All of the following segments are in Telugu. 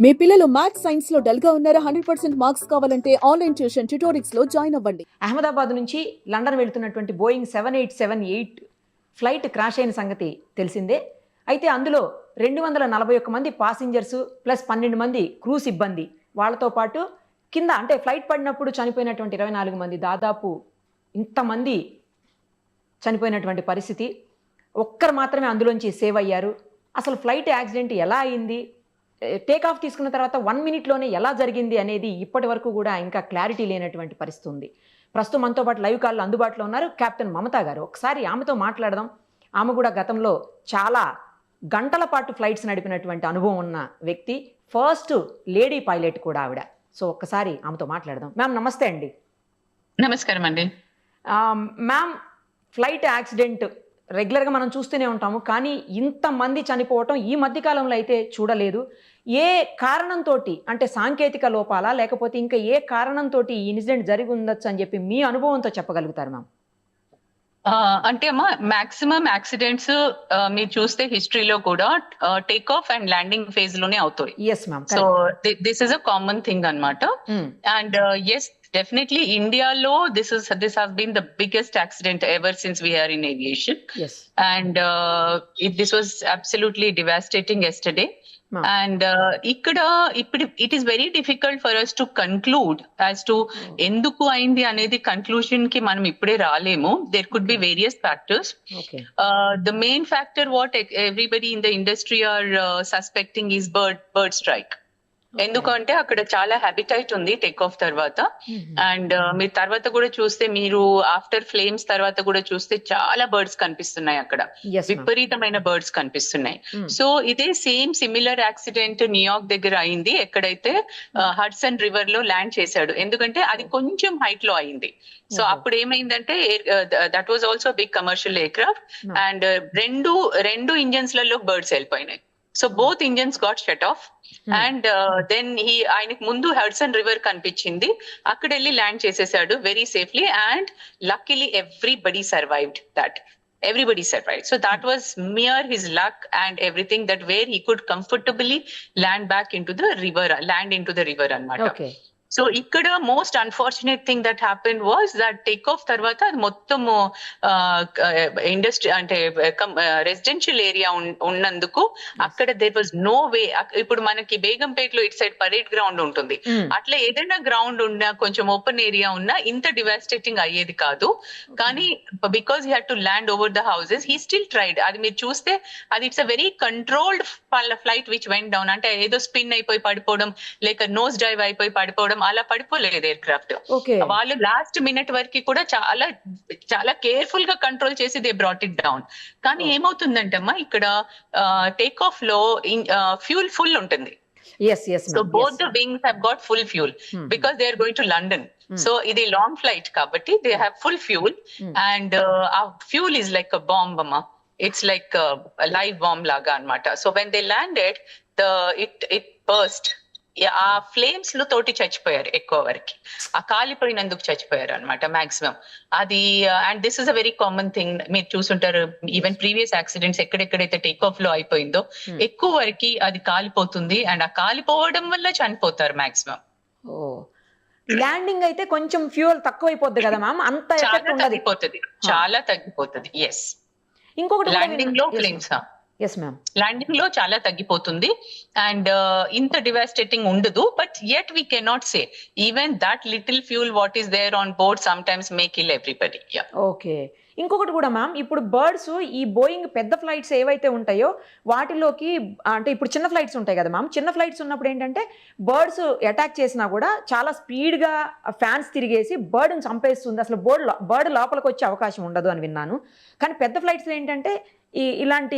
మీ పిల్లలు మ్యాథ్స్ సైన్స్ లో డల్ గా ఉన్నారా? 100% మార్క్స్ కావాలంటే ఆన్లైన్ ట్యూషన్ ట్యుటోరిక్స్ లో జాయిన్ అవ్వండి. అహ్మదాబాద్ నుంచి లండన్ వెళ్తున్నటువంటి బోయింగ్ 7878 ఫ్లైట్ క్రాష్ అయిన సంగతి తెలిసిందే. అయితే అందులో 241 మంది పాసింజర్స్ ప్లస్ 12 మంది క్రూ సిబ్బంది, వాళ్ళతో పాటు కింద అంటే ఫ్లైట్ పడినప్పుడు చనిపోయినటువంటి 24 మంది, దాదాపు ఇంతమంది చనిపోయినటువంటి పరిస్థితి. ఒక్కరు మాత్రమే అందులోంచి సేవ్ అయ్యారు. అసలు ఫ్లైట్ యాక్సిడెంట్ ఎలా అయింది, టేక్ ఆఫ్ తీసుకున్న తర్వాత 1 మినిట్లోనే ఎలా జరిగింది అనేది ఇప్పటి వరకు కూడా ఇంకా క్లారిటీ లేనటువంటి పరిస్థితి ఉంది. ప్రస్తుతం మనతో పాటు లైవ్ కాల్లో అందుబాటులో ఉన్నారు కెప్టెన్ మమతా గారు. ఒకసారి ఆమెతో మాట్లాడదాం. ఆమె కూడా గతంలో చాలా గంటల పాటు ఫ్లైట్స్ నడిపినటువంటి అనుభవం ఉన్న వ్యక్తి, ఫస్ట్ లేడీ పైలట్ కూడా ఆవిడ. సో ఒక్కసారి ఆమెతో మాట్లాడదాం. మ్యామ్ నమస్తే అండి. నమస్కారం అండి. మ్యామ్, ఫ్లైట్ యాక్సిడెంట్ రెగ్యులర్గా మనం చూస్తూనే ఉంటాము, కానీ ఇంతమంది చనిపోవటం ఈ మధ్యకాలంలో అయితే చూడలేదు. ఏ కారణంతో, అంటే సాంకేతిక లోపాలా లేకపోతే ఇంకా ఏ కారణంతో ఈ ఇన్సిడెంట్ జరిగి ఉండొచ్చు అని చెప్పి మీ అనుభవంతో చెప్పగలుగుతారు మ్యామ్? అంటే అమ్మా, మాక్సిమం యాక్సిడెంట్స్ మీరు చూస్తే హిస్టరీలో కూడా take off and landing phase లోనే అవుతాయి. Yes ma'am. So this is a common thing అన్నమాట. And yes, definitely India law, this has been the biggest accident ever since we are in aviation. Yes. And this was absolutely devastating yesterday. And ikkada it is very difficult for us to conclude as to enduku ayindi anedi conclusion ki manam ippude raalemo. There could be various factors. Okay. The main factor what everybody in the industry are suspecting is bird strike. ఎందుకంటే అక్కడ చాలా హ్యాబిటైట్ ఉంది టేక్ ఆఫ్ తర్వాత. అండ్ మీరు తర్వాత కూడా చూస్తే, మీరు ఆఫ్టర్ ఫ్లేమ్స్ తర్వాత కూడా చూస్తే చాలా బర్డ్స్ కనిపిస్తున్నాయి అక్కడ, విపరీతమైన బర్డ్స్ కనిపిస్తున్నాయి. సో ఇదే సేమ్ సిమిలర్ యాక్సిడెంట్ న్యూయార్క్ దగ్గర అయింది, ఎక్కడైతే హడ్సన్ రివర్ లో ల్యాండ్ చేశాడు. ఎందుకంటే అది కొంచెం హైట్ లో అయింది. సో అప్పుడు ఏమైందంటే, that was also big commercial aircraft, and రెండు ఇంజన్స్ లలో బర్డ్స్ వెళ్ళిపోయినాయి. So both engines got shut off. And then ఆయనకు ముందు హడ్సన్ రివర్ కనిపించింది, అక్కడ వెళ్ళి ల్యాండ్ చేసేసాడు very safely. And luckily everybody survived that. Everybody survived. So that was mere his luck and everything, that where he could comfortably land into the river annamata. Okay. So ఇక్కడ most unfortunate thing that happen was that take off తర్వాత అది మొత్తము ఇండస్ట్రీ అంటే రెసిడెన్షియల్ ఏరియా ఉన్నందుకు అక్కడ దేర్ వాజ్ నో వే. ఇప్పుడు మనకి బేగంపేటలో ఇటు సైడ్ పరేడ్ గ్రౌండ్ ఉంటుంది, అట్లా ఏదైనా గ్రౌండ్ ఉన్నా, కొంచెం ఓపెన్ ఏరియా ఉన్నా ఇంత డివాస్టేటింగ్ అయ్యేది కాదు. కానీ because he had to land over the houses, he still tried. అది మీరు చూస్తే అది it's a very controlled flight which vent down. అంటే ఏదో స్పిన్ అయిపోయి పడిపోవడం, లేక నోస్ డైవ్ అయిపోయి పడిపోవడం అలా పడిపోలేదు ఎయిర్ క్రాఫ్ట్. వాళ్ళు లాస్ట్ మినిట్ వరకు కూడా చాలా చాలా కేర్ఫుల్ గా కంట్రోల్ చేసి దే బ్రాట్ ఇట్ డౌన్. కానీ ఏమవుతుందంటే అమ్మా, ఇక్కడ టేక్ ఆఫ్ లో ఫ్యూల్ ఫుల్ ఉంటుంది. So both the wings have got full fuel because they are going to London. So ఇది long flight kabatti they have full fuel. And our fuel is like a bomb amma. It's like a live bomb laga anamata. So when they landed, it burst. ఆ ఫ్లేమ్స్ లో తోటి చచ్చిపోయారు ఎక్కువ వరకు, ఆ కాలిపోయినందుకు చచ్చిపోయారు అనమాట మాక్సిమం. అది and this is a very common thing. మీరు చూసుంటారు, ఈవెన్ ప్రీవియస్ యాక్సిడెంట్స్ ఎక్కడెక్కడైతే టేక్ ఆఫ్ లో అయిపోయిందో ఎక్కువ వరకు అది కాలిపోతుంది, అండ్ ఆ కాలిపోవడం వల్ల చనిపోతారు మాక్సిమం. ల్యాండింగ్ అయితే కొంచెం ఫ్యూయల్ తక్కువ అయిపోద్ది కదా మ్యామ్, అంత తగ్గిపోతుంది, చాలా తగ్గిపోతుంది. ఎస్, ఇంకొకటి ల్యాండింగ్ లో ఫ్లేమ్స్ ల్యాండింగ్ లో చాలా తగ్గిపోతుంది. అండ్ ఇంత డివాస్టేటింగ్ ఉండదు. But yet we cannot say even that little fuel what is there on board sometimes may kill everybody. Okay. ఇంకొకటి కూడా మ్యామ్, ఇప్పుడు బర్డ్స్ ఈ బోయింగ్ పెద్ద ఫ్లైట్స్ ఏవైతే ఉంటాయో వాటిలోకి, అంటే ఇప్పుడు చిన్న ఫ్లైట్స్ ఉంటాయి కదా మ్యామ్, చిన్న ఫ్లైట్స్ ఉన్నప్పుడు ఏంటంటే బర్డ్స్ అటాక్ చేసినా కూడా చాలా స్పీడ్గా ఫ్యాన్స్ తిరిగేసి బర్డ్ని చంపేస్తుంది, అసలు బర్డ్ లోపలికి వచ్చే అవకాశం ఉండదు అని విన్నాను. కానీ పెద్ద ఫ్లైట్స్లో ఏంటంటే ఇలాంటి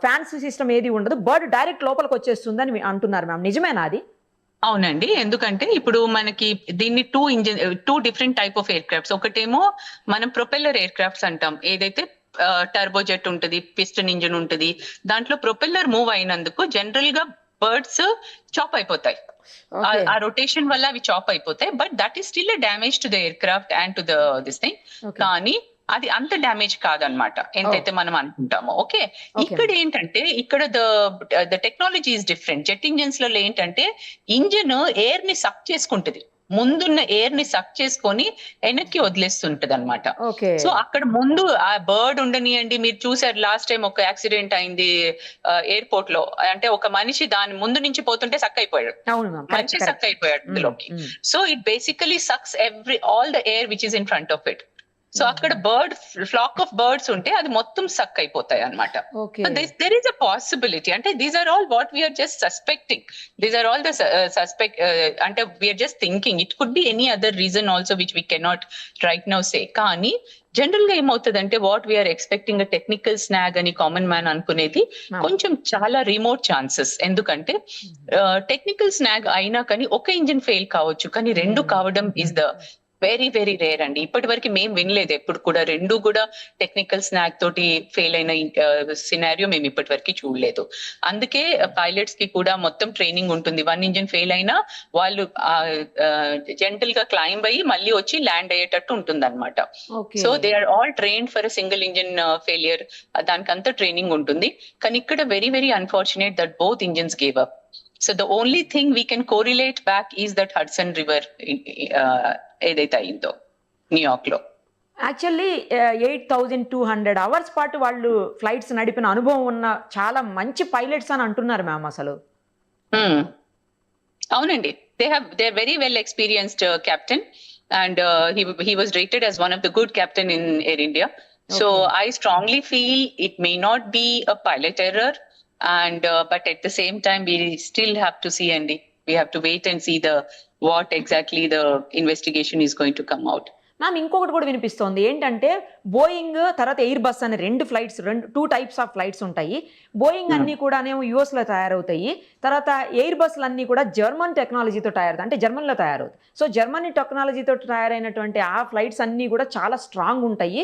ఫ్యాన్స్ సిస్టమ్ ఏది ఉండదు, బర్డ్ డైరెక్ట్ లోపలికి వచ్చేస్తుంది అని అంటున్నారు మ్యామ్, నిజమేనా అది? అవునండి, ఎందుకంటే ఇప్పుడు మనకి దీన్ని two different type of air crafts. ఒకటేమో మనం ప్రొపెల్లర్ ఎయిర్ క్రాఫ్ట్స్ అంటాం, ఏదైతే టర్బోజెట్ ఉంటుంది, పిస్టన్ ఇంజిన్ ఉంటుంది. దాంట్లో ప్రొపెల్లర్ మూవ్ అయినందుకు జనరల్ గా బర్డ్స్ చాప్ అయిపోతాయి, ఆ రొటేషన్ వల్ల అవి చాప్ అయిపోతాయి. But that is still damage to the air craft and to this thing. కానీ అది అంత డ్యామేజ్ కాదనమాట ఎంతైతే మనం అనుకుంటామో. Okay, Okay. ఇక్కడ ఏంటంటే ఇక్కడ the technology is different. Jet engines లో ఏంటంటే ఇంజిన్ ఎయిర్ ని సక్ చేసుకుంటది, ముందున్న ఎయిర్ ని సక్ చేసుకొని వెనక్కి వదిలేస్తుంటది అనమాట. ఓకే. సో అక్కడ ముందు ఆ బర్డ్ ఉండనియండి, మీరు చూసారు లాస్ట్ టైం ఒక యాక్సిడెంట్ అయింది ఎయిర్పోర్ట్ లో, అంటే ఒక మనిషి దాని ముందు నుంచి పోతుంటే సక్ అయిపోయాడు, అవును మ్యామ్, మనిషి సక్ అయిపోయాడు అందులోకి. So it basically sucks all the air which is in front of it. So అక్కడ ఫ్లాక్ ఆఫ్ బర్డ్స్ ఉంటే అది మొత్తం సక్ అయిపోతాయి అనమాట. దెర్ ఈస్ అ పాసిబిలిటీ, అంటే these are all what we're just suspecting, these are all the suspect, అంటే we're just thinking it could be any other reason also which we cannot right now say. కానీ జనరల్ గా ఏమవుతుందంటే what we're expecting a technical snag అని కామన్ మ్యాన్ అనుకునేది కొంచెం చాలా రిమోట్ ఛాన్సెస్. ఎందుకంటే టెక్నికల్ స్నాగ్ అయినా కానీ ఒక ఇంజిన్ ఫెయిల్ కావచ్చు, కానీ రెండు కావడం is the very very rare అండి. ఇప్పటి వరకు మేము వినలేదు ఎప్పుడు కూడా రెండు కూడా టెక్నికల్ స్నాగ్ తోటి ఫెయిల్ అయిన సినారియో మేము ఇప్పటి వరకు చూడలేదు. అందుకే పైలట్స్ కి కూడా మొత్తం ట్రైనింగ్ ఉంటుంది. వన్ ఇంజిన్ ఫెయిల్ అయినా వాళ్ళు జెంటల్ గా క్లైంబ్ అయ్యి మళ్ళీ వచ్చి ల్యాండ్ అయ్యేటట్టు ఉంటుంది అనమాట. So they are all trained for a single engine failure, దానికి అంతా ట్రైనింగ్ ఉంటుంది. కానీ ఇక్కడ very very unfortunate that both engines gave up. So the only thing we can correlate back is that Hudson River ఏదైతే అయిందో న్యూయార్క్ లో. యాక్చువల్లీ 8,200 అవర్స్ పాటు వాళ్ళు ఫ్లైట్స్ నడిపిన అనుభవం ఉన్న చాలా మంచి పైలట్స్ అని అంటున్నారు మ్యామ్ అసలు. అవునండి, they are very well experienced captain and he was rated as one of the good captain in Air India. So I strongly feel it may not be a pilot error, and but at the same time we still have to see, and we have to wait and see what exactly the investigation is going to come out. Ma'am ఇంకొకటి కూడా వినిపిస్తోంది ఏంటంటే బోయింగ్ తర్వాత ఎయిర్ బస్ అనే టూ టైప్స్ ఆఫ్ ఫ్లైట్స్ ఉంటాయి. బోయింగ్ అన్ని కూడానేమో యుఎస్ లో తయారవుతాయి, తర్వాత ఎయిర్ బస్లు అన్ని కూడా జర్మన్ టెక్నాలజీతో తయారవుతాయి, అంటే జర్మన్లో తయారవుతాయి. సో జర్మనీ టెక్నాలజీతో తయారైనటువంటి ఆ ఫ్లైట్స్ అన్ని కూడా చాలా స్ట్రాంగ్ ఉంటాయి.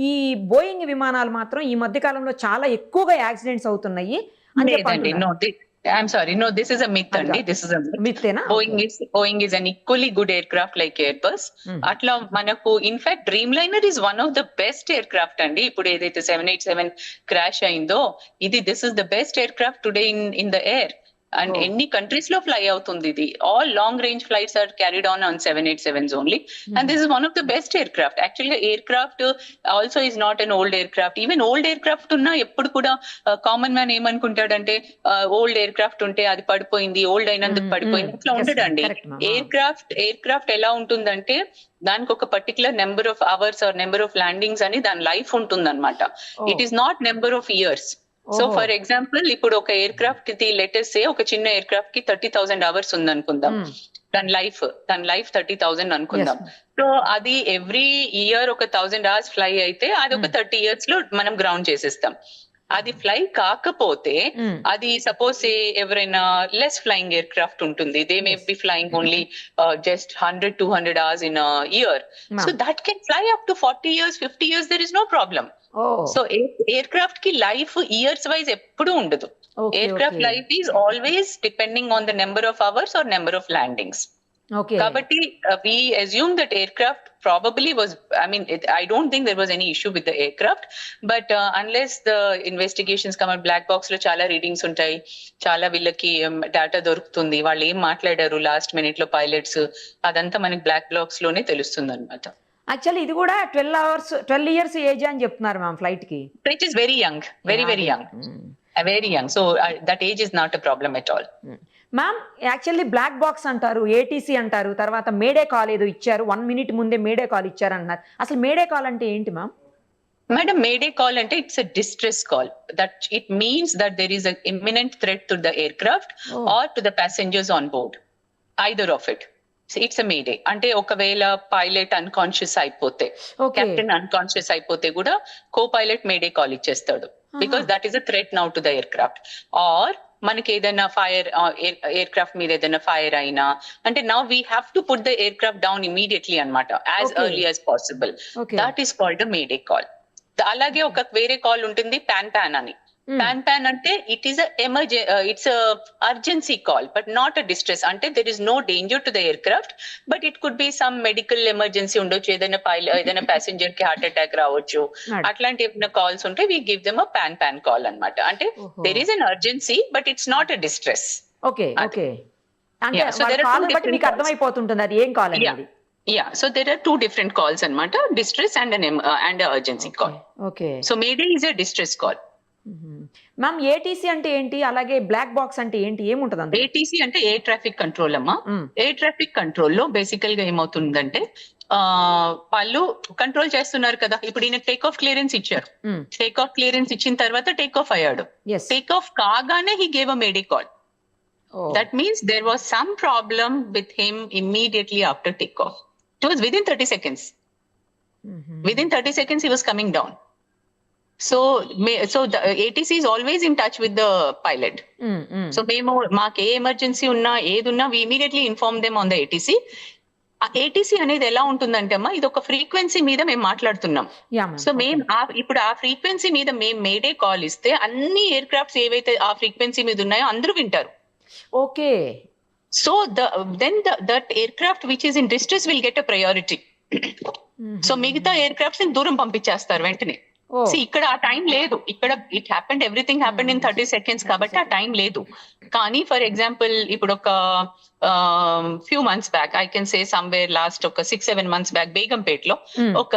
ఈ బోయింగ్ విమానాలు మాత్రం ఈ మధ్య కాలంలో చాలా ఎక్కువగా యాక్సిడెంట్స్ అవుతున్నాయి అని చెప్పండి. I'm sorry, no, this is a myth andi. This is a myth. Boeing is an equally good aircraft like Airbus. Atla manaku in fact Dreamliner is one of the best aircraft andi. Ippudu edaithe 787 crash aindo, this is the best aircraft today in the air. And any countries lo fly avutundi idi. All long range flights are carried on 787s only. And this is one of the best aircraft. Actually aircraft also is not an old aircraft. Even old aircraft unna eppudu kuda common man em anukuntadante old aircraft unte adi padipoyindi, old ainanduku padipoyindi atla undadandi. Aircraft ela untundante దానికి ఒక particular number of hours are number of landings అని దాని లైఫ్ ఉంటుంది అనమాట. It is not number of years. So for example ఇప్పుడు ఒక ఎయిర్క్రాఫ్ట్ కి లెటెస్ట్ సే ఒక చిన్న ఎయిర్క్రాఫ్ట్ కి 30,000 అవర్స్ ఉంది అనుకుందాం, దాని లైఫ్ 30,000 అనుకుందాం. సో అది ఎవ్రీ ఇయర్ ఒక 1,000 అవర్స్ ఫ్లై అయితే అది ఒక 30 years లో మనం గ్రౌండ్ చేసేస్తాం. అది ఫ్లై కాకపోతే అది సపోజ్ ఎవరైనా లెస్ ఫ్లయింగ్ ఎయిర్ క్రాఫ్ట్ ఉంటుంది, they may be flying only just 100-200 hours in a year. So that can fly up to 40 years, 50 years, there is no problem. So aircraft ki life years wise eppudu undadu. Aircraft life is always depending on the number of hours or number of landings. Kabatti we assume that aircraft probably was, I don't think there was any issue with the aircraft, but unless the investigations come out, black box lo chala readings untai, chala villaki data dorukutundi, vallu em maatlaadaru last minute lo pilots, adantha manaki black box lone telustundi annamata. Actually ఇది కూడా 12 years ఏజ్ అని చెప్తున్నారు మ్యామ్ ఫ్లైట్ కి, which is very young, very young. So that age is not a problem at all. Ma'am actually black box అంటారు, ఏటీసీ అంటారు, తర్వాత మేడే కాల్ ఏదో ఇచ్చారు, 1 minute ముందే మేడే కాల్ ఇచ్చారు అన్నారు. అసలు మేడే కాల్ అంటే ఏంటి ma'am? Madam, mayday call ante it's a distress call. That it means that there is an imminent threat to the aircraft or to the passengers on board, either of it. So it's a mayday. Ante okavela pilot unconscious అయిపోతే, captain unconscious అయిపోతే కూడా co-pilot mayday call ఇచ్చేస్తాడు, because that is a threat now to the aircraft. Or మనకి ఏదైనా ఫైర్ ఎయిర్క్రాఫ్ట్ మీద ఏదైనా ఫైర్ అయినా అంటే now we have to put the aircraft down immediately అనమాట, as early as possible. That is called the mayday call. అలాగే ఒక వేరే కాల్ ఉంటుంది పాన్ అని. Pan ante it is a it's a urgency call, but not a distress. Ante there is no danger to the aircraft, but it could be some medical emergency ఉండొచ్చు, ఏదైనా ఏదైనా passenger కి హార్ట్ అటాక్ రావచ్చు, అట్లాంటి ఏమైనా కాల్స్ ఉంటే we give them a pan call అన్నమాట. అంటే there is an urgency but it's not a distress. Okay okay అంటే Yeah, so there are call two బట్టి different మీకు calls. అర్థమైపోతుంటుంది అది ఏం కాల్ అనేది. Yeah, so there are two different calls అన్నమాట, distress and an urgency call. Okay So Mayday is a distress call. Ma'am ATC అంటే ఏంటి, అలాగే బ్లాక్ బాక్స్ అంటే ఏంటి, ఏముంటది అందులో? ATC అంటే ఎయిర్ ట్రాఫిక్ కంట్రోల్ అమ్మా. ఎయిర్ ట్రాఫిక్ కంట్రోల్ లో బేసికల్ గా ఏమవుతుందంటే వాళ్ళు కంట్రోల్ చేస్తున్నారు కదా, ఇప్పుడు ఈయన టేక్ ఆఫ్ క్లియరెన్స్ ఇచ్చారు, టేక్ ఆఫ్ క్లియరెన్స్ ఇచ్చిన తర్వాత టేక్ ఆఫ్ అయ్యాడు, టేక్ ఆఫ్ కాగానే he gave a May Day call. That means there was some problem with him immediately after takeoff. It was within 30 seconds. Within 30 seconds he was coming down. So the ATC is always in touch with the pilot. So మేము మాకు ఏ ఎమర్జెన్సీ ఉన్నా ఏది ఉన్నా we immediately inform them on the ATC. ఆ ATC అనేది ఎలా ఉంటుందంటే అమ్మా, ఇది ఒక ఫ్రీక్వెన్సీ మీద మేము మాట్లాడుతున్నాం. సో మేము ఇప్పుడు ఆ ఫ్రీక్వెన్సీ మీద మేము మేడే కాల్ ఇస్తే అన్ని ఎయిర్ క్రాఫ్ట్స్ ఏవైతే ఆ ఫ్రీక్వెన్సీ మీద ఉన్నాయో అందరూ వింటారు. Okay. So that aircraft which is in distress will get a priority. So మిగతా ఎయిర్ క్రాఫ్ట్స్ ని దూరం పంపించేస్తారు వెంటనే. ఇక్కడ ఆ టైం లేదు, ఇక్కడ it happened, everything happened in 30 seconds కాబట్టి ఆ టైం లేదు. కానీ ఫర్ ఎగ్జాంపుల్ ఇప్పుడు ఒక few months back, I can say somewhere last ఒక 6-7 months బ్యాక్ బేగంపేట్ లో ఒక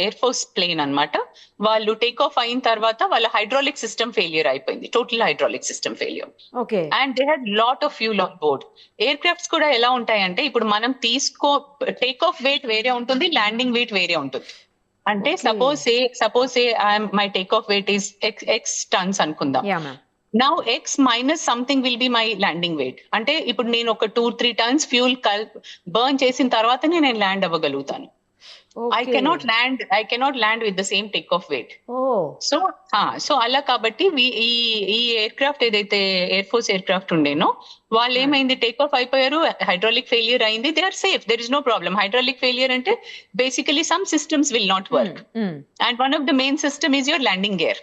ఎయిర్ ఫోర్స్ ప్లేన్ అన్నమాట, వాళ్ళు టేక్ ఆఫ్ అయిన తర్వాత వాళ్ళ హైడ్రాలిక్ సిస్టమ్ ఫెయిలియర్ అయిపోయింది, total hydraulic system failure. And they had lot of fuel on board. Air crafts కూడా ఎలా ఉంటాయంటే ఇప్పుడు మనం టేక్ ఆఫ్ వెయిట్ వేరే ఉంటుంది, ల్యాండింగ్ వెయిట్ వేరే ఉంటుంది. అంటే suppose my take of weight is x tons అనుకుందాం. Now x minus something will be my landing weight. అంటే ఇప్పుడు నేను ఒక 2-3 tons ఫ్యూల్ బర్న్ చేసిన తర్వాతనే నేను ల్యాండ్ అవ్వగలుగుతాను. I cannot land with the same takeoff weight. So అలా కాబట్టి ఈ ఎయిర్ క్రాఫ్ట్ ఏదైతే ఎయిర్ ఫోర్స్ ఎయిర్ క్రాఫ్ట్ ఉండేనో వాళ్ళు ఏమైంది, టేక్ ఆఫ్ అయిపోయారు, హైడ్రాలిక్ ఫెయిలియర్ అయింది, they are safe, there is no problem. Hydraulic failure అంటే basically some systems will not work and one of the main system is your landing gear.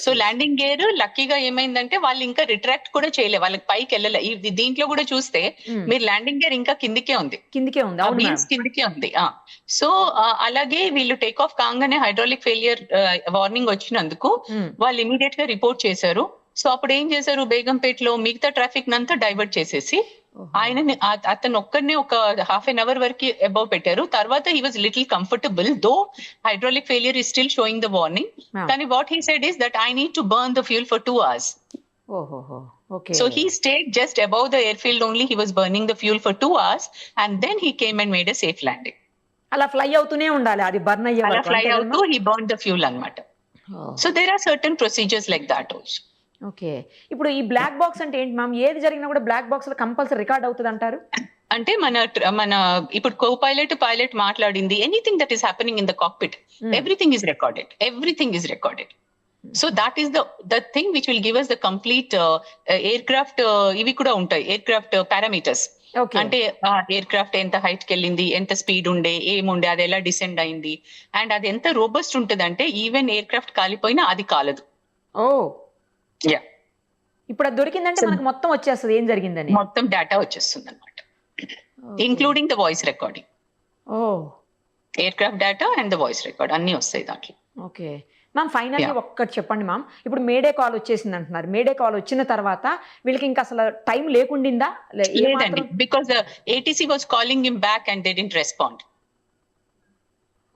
So landing gear లక్కీగా ఏమైందంటే వాళ్ళు ఇంకా రిట్రాక్ట్ కూడా చేయలే, వాళ్ళకి పైకి వెళ్ళలే. దీంట్లో కూడా చూస్తే మీరు ల్యాండింగ్ గేర్ ఇంకా కిందికే ఉంది. సో అలాగే వీళ్ళు టేక్ ఆఫ్ కాగానే హైడ్రాలిక్ ఫెయిలియర్ వార్నింగ్ వచ్చినందుకు వాళ్ళు ఇమీడియట్ గా రిపోర్ట్ చేశారు. సో అప్పుడు ఏం చేశారు, బేగంపేటలో మిగతా ట్రాఫిక్ నంతా డైవర్ట్ చేసేసి అతను ఒక్కడనే ఒక హాఫ్ అన్ అవర్ వరకు అబౌవ్ పెట్టారు. తర్వాత he was little comfortable though hydraulic failure is still showing the warning. కానీ what he said is that I need to burn the fuel for 2 hours. So he stayed just above the airfield only. He was burning the fuel for 2 hours and then he came and made a safe landing. అలా ఫ్లై అవుతూనే ఉండాలి, అది బర్న్ అయ్యే వరకు. ఫ్లై అవుతూ he burned the fuel అన్నమాట. So there are certain procedures like that also. Okay. ఇప్పుడు ఈ బ్లాక్ బాక్స్ అంటే ఏంటి మ్యామ్? ఏది జరిగినా కూడా బ్లాక్ బాక్స్ లో కంపల్సరీ రికార్డ్ అవుతుంది అంటారు? అంటే మన ఇప్పుడు కో పైలట్ మాట్లాడింది, anything that is happening in the cockpit, everything is recorded. So that is the thing which will give us the complete air craft ఇవి కూడా ఉంటాయి, ఎయిర్ క్రాఫ్ట్ పారామీటర్స్. అంటే ఎయిర్ క్రాఫ్ట్ ఎంత హైట్ కి వెళ్ళింది, ఎంత స్పీడ్ ఉండే, ఏముండే, అది ఎలా డిసెండ్ అయింది, అండ్ అది ఎంత రోబస్ట్ ఉంటుంది అంటే ఈవెన్ ఎయిర్ క్రాఫ్ట్ కాలిపోయినా అది కాలదు. ఇప్పుడు అది దొరికిందంటే మనకు మొత్తం వచ్చేస్తుంది ఏం జరిగిందని, మొత్తం డేటా వచ్చేస్తుంది అనమాట, including the voice recording. Air craft data and the voice record అన్ని వస్తాయి దాంట్లో. ఓకే మ్యామ్, ఫైనల్లీ ఒక్కటి చెప్పండి మ్యామ్, ఇప్పుడు మేడే కాల్ వచ్చేసింది అంటున్నారు, మేడే కాల్ వచ్చిన తర్వాత వీళ్ళకి ఇంకా అసలు టైం లేకుండిందా? లేదండి, because ATC was calling him back and they didn't respond.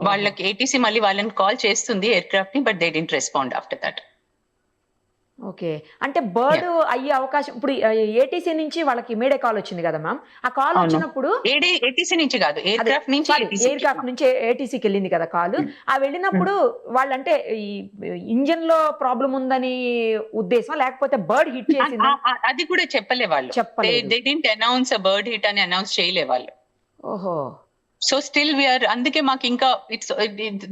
వాళ్ళకి ఏటీసీ మళ్ళీ వాళ్ళని కాల్ చేస్తుంది ఎయిర్ క్రాఫ్ట్ ని, but they didn't respond after that. Okay, అంటే బర్డ్ అయ్యే అవకాశం ఇప్పుడు ఏటీసీ నుంచి వాళ్ళకి మేడే కాల్ వచ్చింది కదా మ్యామ్, ఆ కాల్ వచ్చినప్పుడు ఏటీసీ నుంచి కాదు, ఎయిర్ క్రాఫ్ట్ నుంచి ఏటీసీకి వెళ్ళింది కదా కాల్. ఆ వెళ్ళినప్పుడు వాళ్ళంటే ఈ ఇంజన్ లో ప్రాబ్లం ఉందని ఉద్దేశం, లేకపోతే బర్డ్ హిట్ చేసింది అది కూడా చెప్పలే వాళ్ళు, they didn't announce a bird hit అని అనౌన్స్ చేయలే వాళ్ళు. ఓహో, సో స్టిల్ వీఆర్, అందుకే మాకు ఇంకా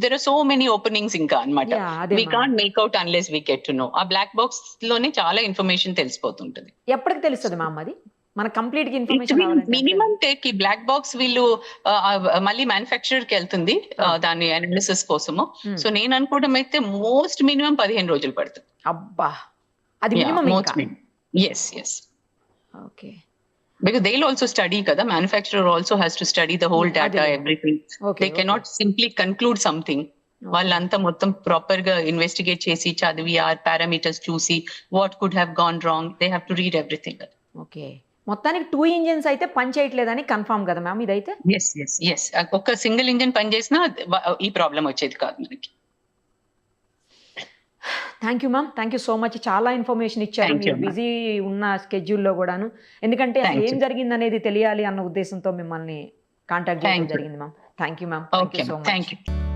there are so many openings ఇంకా అన్నమాట. We can't make out unless we get to know. ఆ బ్లాక్ బాక్స్ లోనే చాలా ఇన్ఫర్మేషన్ తెలిసిపోతుంటది. ఎప్పటికి తెలుస్తుంది మ్యామ్ అది? మన కంప్లీట్ ఇన్ఫర్మేషన్ మినిమం టేక్ ఈ బ్లాక్ బాక్స్ వీళ్ళు మళ్ళీ మ్యానుఫ్యాక్చరర్ కి వెళ్తుంది దాని అనాలిసిస్ కోసము. సో నేను అనుకోవడం అయితే మోస్ట్ మినిమం 15 రోజులు పడుతుంది. అబ్బా, అది minimum. Yes yes, okay. because they'll also study kada, manufacturer also has to study the whole data, everything. They cannot simply conclude something. వాళ్ళంతా మొత్తం ప్రాపర్ గా ఇన్వెస్టిగేట్ చేసి చదివి ఆ పారామీటర్స్ చూసి what could have gone wrong, they have to read everything. Okay, మొత్తానికి 2 ఇంజిన్స్ అయితే పని చేయట్లేదని కన్ఫర్మ్ కదా మ్యామ్ ఇదైతే? ఎస్ ఎస్ ఎస్, ఒక సింగిల్ ఇంజిన్ పని చేసినా ఈ ప్రాబ్లం వచ్చేది కాదు మనకి. Thank you ma'am, thank you so much. చాలా ఇన్ఫర్మేషన్ ఇచ్చారు మీరు బిజీ ఉన్న స్కెడ్యూల్లో కూడాను. ఎందుకంటే అసలు ఏం జరిగింది అనేది తెలియాలి అన్న ఉద్దేశంతో మిమ్మల్ని కాంటాక్ట్ చేయడం జరిగింది ma'am. Thank you ma'am, thank you so much.